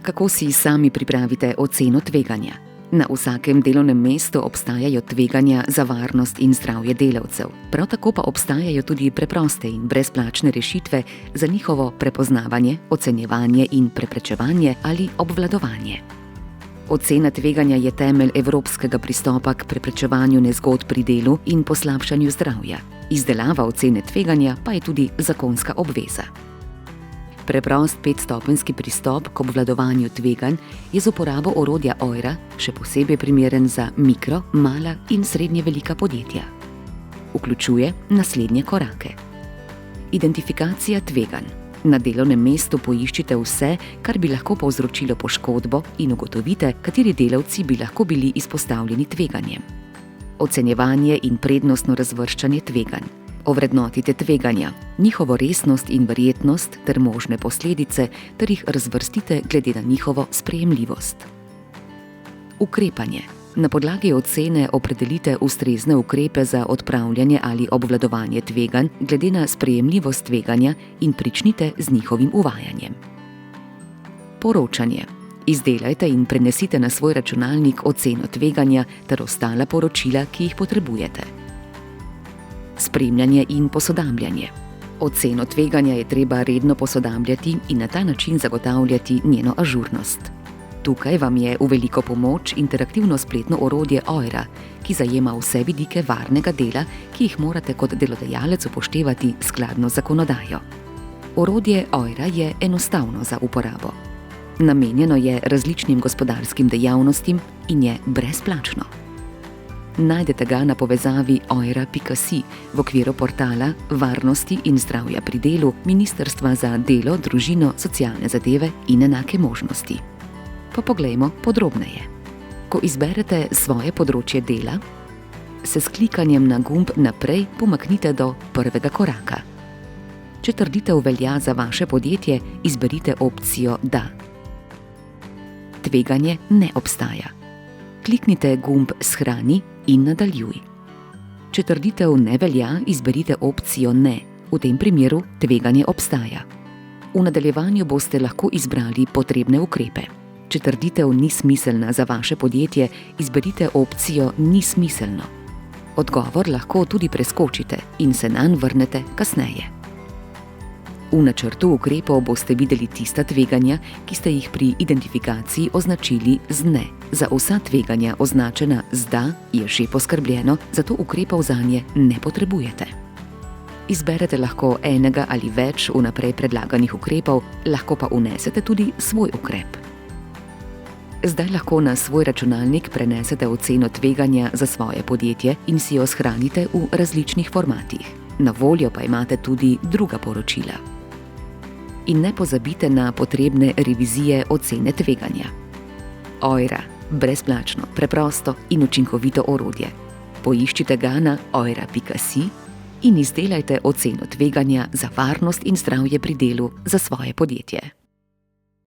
Kako si sami pripravite oceno tveganja? Na vsakem delovnem mestu obstajajo tveganja za varnost in zdravje delavcev. Prav tako pa obstajajo tudi preproste in brezplačne rešitve za njihovo prepoznavanje, ocenjevanje in preprečevanje ali obvladovanje. Ocena tveganja je temelj evropskega pristopa k preprečevanju nezgod pri delu in poslabšanju zdravja. Izdelava ocene tveganja pa je tudi zakonska obveza. Preprost 5-stopenjski pristop k obvladovanju tveganj je z uporabo orodja OIRA še posebej primeren za mikro, mala in srednje velika podjetja. Vključuje naslednje korake. Identifikacija tveganj. Na delovnem mestu poiščite vse, kar bi lahko povzročilo poškodbo, in ugotovite, kateri delavci bi lahko bili izpostavljeni tveganjem. Ocenjevanje in prednostno razvrščanje tveganj. Ovrednotite tveganja, njihovo resnost in verjetnost ter možne posledice ter jih razvrstite glede na njihovo sprejemljivost. Ukrepanje. Na podlagi ocene opredelite ustrezne ukrepe za odpravljanje ali obvladovanje tveganj glede na sprejemljivost tveganja in pričnite z njihovim uvajanjem. Poročanje. Izdelajte in prenesite na svoj računalnik oceno tveganja ter ostala poročila, ki jih potrebujete. Spremljanje in posodabljanje. Oceno tveganja je treba redno posodabljati in na ta način zagotavljati njeno ažurnost. Tukaj vam je v veliko pomoč interaktivno spletno orodje OIRA, ki zajema vse vidike varnega dela, ki jih morate kot delodajalec upoštevati skladno z zakonodajo. Orodje OIRA je enostavno za uporabo. Namenjeno je različnim gospodarskim dejavnostim in je brezplačno. Najdete ga na povezavi oira.si v okviru portala Varnosti in zdravja pri delu Ministrstva za delo, družino, socialne zadeve in enake možnosti. Pa poglejmo podrobneje. Ko izberete svoje področje dela, se s klikanjem na gumb Naprej pomaknite do prvega koraka. Če trditev velja za vaše podjetje, izberite opcijo Da. Tveganje ne obstaja. Kliknite gumb Shrani in nadaljuj. Če trditev ne velja, izberite opcijo Ne. V tem primeru tveganje obstaja. V nadaljevanju boste lahko izbrali potrebne ukrepe. Če trditev ni smiselna za vaše podjetje, izberite opcijo Ni smiselno. Odgovor lahko tudi preskočite in se nanj vrnete kasneje. V načrtu ukrepov boste videli tista tveganja, ki ste jih pri identifikaciji označili z Ne. Za vsa tveganja označena z Da je že poskrbljeno, zato ukrepov zanje ne potrebujete. Izberete lahko enega ali več vnaprej predlaganih ukrepov, lahko pa vnesete tudi svoj ukrep. Zdaj lahko na svoj računalnik prenesete oceno tveganja za svoje podjetje in si jo shranite v različnih formatih. Na voljo pa imate tudi druga poročila. In ne pozabite na potrebne revizije ocene tveganja. OIRA. Brezplačno, preprosto in učinkovito orodje. Poiščite ga na oira.si in izdelajte oceno tveganja za varnost in zdravje pri delu za svoje podjetje.